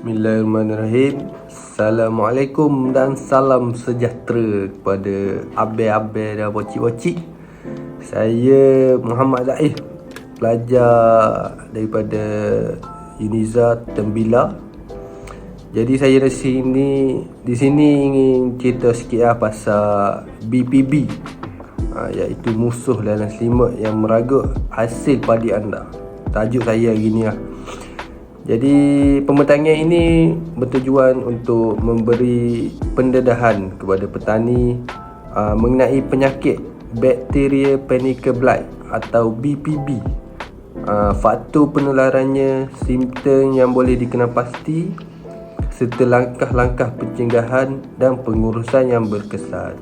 Bismillahirrahmanirrahim. Assalamualaikum dan salam sejahtera kepada abai-abai dan wacik-wacik. Saya Muhammad Zaif, pelajar daripada Uniza Tembila. Jadi saya di sini ingin cerita sikit pasal BPB, iaitu musuh dalam selimut yang meragut hasil padi anda. Tajuk saya hari ni lah. Jadi pembentangan ini bertujuan untuk memberi pendedahan kepada petani mengenai penyakit bakteria Panica Blight atau BPB, faktor penularannya, simptom yang boleh dikenal pasti, serta langkah-langkah pencegahan dan pengurusan yang berkesan.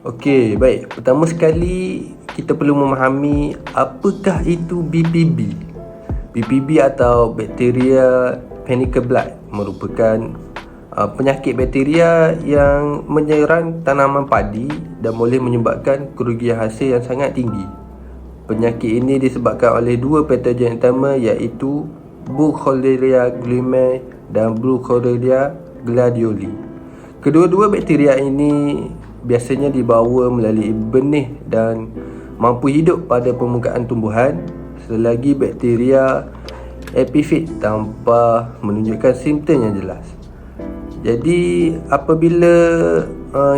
Okey, baik. Pertama sekali kita perlu memahami apakah itu BPB. BPB atau bakteria Panica Blight merupakan penyakit bakteria yang menyerang tanaman padi dan boleh menyebabkan kerugian hasil yang sangat tinggi. Penyakit ini disebabkan oleh dua patogen utama, iaitu Burkholderia glumeae dan Burkholderia gladioli. Kedua-dua bakteria ini biasanya dibawa melalui benih dan mampu hidup pada permukaan tumbuhan selagi bakteria epifit tanpa menunjukkan simptom yang jelas. Jadi apabila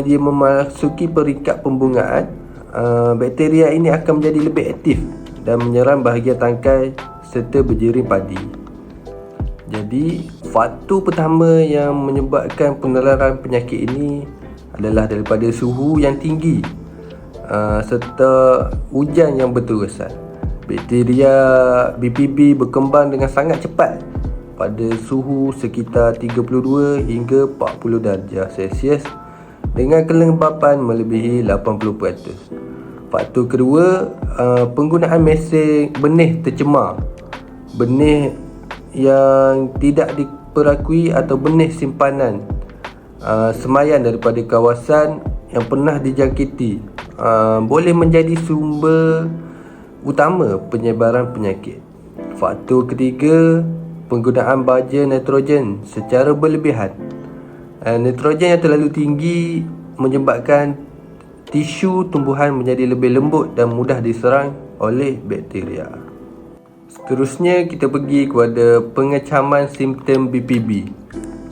dia memasuki peringkat pembungaan, bakteria ini akan menjadi lebih aktif dan menyerang bahagian tangkai serta berjirim padi. Jadi faktor pertama yang menyebabkan penularan penyakit ini adalah daripada suhu yang tinggi serta hujan yang berterusan. Bakteria BPB berkembang dengan sangat cepat pada suhu sekitar 32 hingga 40 darjah Celsius dengan kelembapan melebihi 80%. Faktor kedua, penggunaan mesin benih tercemar, benih yang tidak diperakui atau benih simpanan semayan daripada kawasan yang pernah dijangkiti boleh menjadi sumber utama penyebaran penyakit. Faktor ketiga, penggunaan baja nitrogen secara berlebihan. Nitrogen yang terlalu tinggi menyebabkan tisu tumbuhan menjadi lebih lembut dan mudah diserang oleh bakteria. Seterusnya kita pergi kepada pengecaman simptom BPB.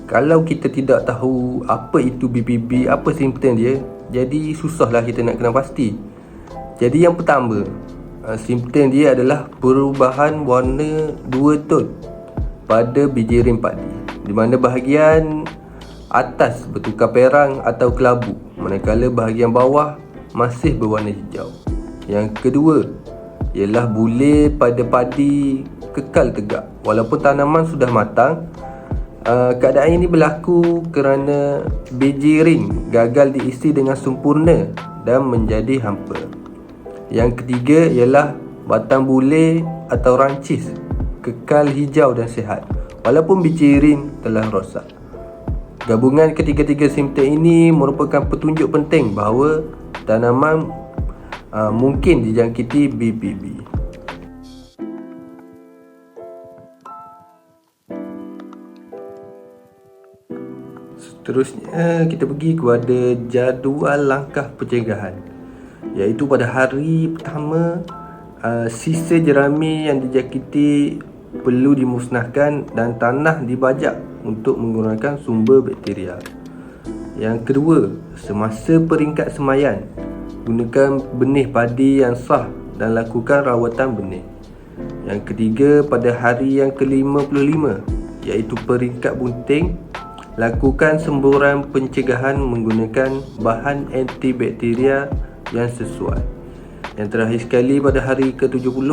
Kalau kita tidak tahu apa itu BPB, apa simptom dia, jadi susahlah kita nak kenal pasti. Jadi yang pertama, simptom dia adalah perubahan warna dua tone pada biji rim padi, di mana bahagian atas bertukar perang atau kelabu, manakala bahagian bawah masih berwarna hijau. Yang kedua ialah bulir pada padi kekal tegak walaupun tanaman sudah matang. Keadaan ini berlaku kerana biji ring gagal diisi dengan sempurna dan menjadi hampa. Yang ketiga ialah batang bulir atau rancis kekal hijau dan sihat walaupun biji rim telah rosak. Gabungan ketiga-tiga simptom ini merupakan petunjuk penting bahawa tanaman mungkin dijangkiti BPB. Seterusnya kita pergi kepada jadual langkah pencegahan, iaitu pada hari pertama sisa jerami yang dijangkiti perlu dimusnahkan dan tanah dibajak untuk mengurangkan sumber bakteria. Yang kedua, semasa peringkat semayan, gunakan benih padi yang sah dan lakukan rawatan benih. Yang ketiga, pada hari yang ke-55, iaitu peringkat bunting, lakukan semburan pencegahan menggunakan bahan antibakteria yang sesuai. Yang terakhir sekali, pada hari ke-70,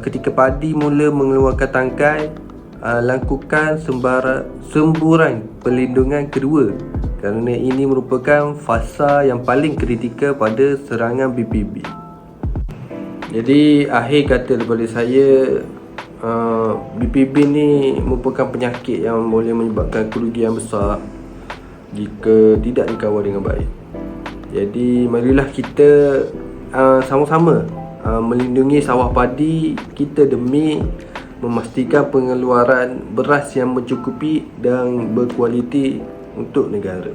ketika padi mula mengeluarkan tangkai, lakukan semburan perlindungan kedua kerana ini merupakan fasa yang paling kritikal pada serangan BPB. Jadi akhir kata daripada saya, BPB ni merupakan penyakit yang boleh menyebabkan kerugian besar jika tidak dikawal dengan baik. Jadi marilah kita sama-sama melindungi sawah padi kita demi memastikan pengeluaran beras yang mencukupi dan berkualiti untuk negara.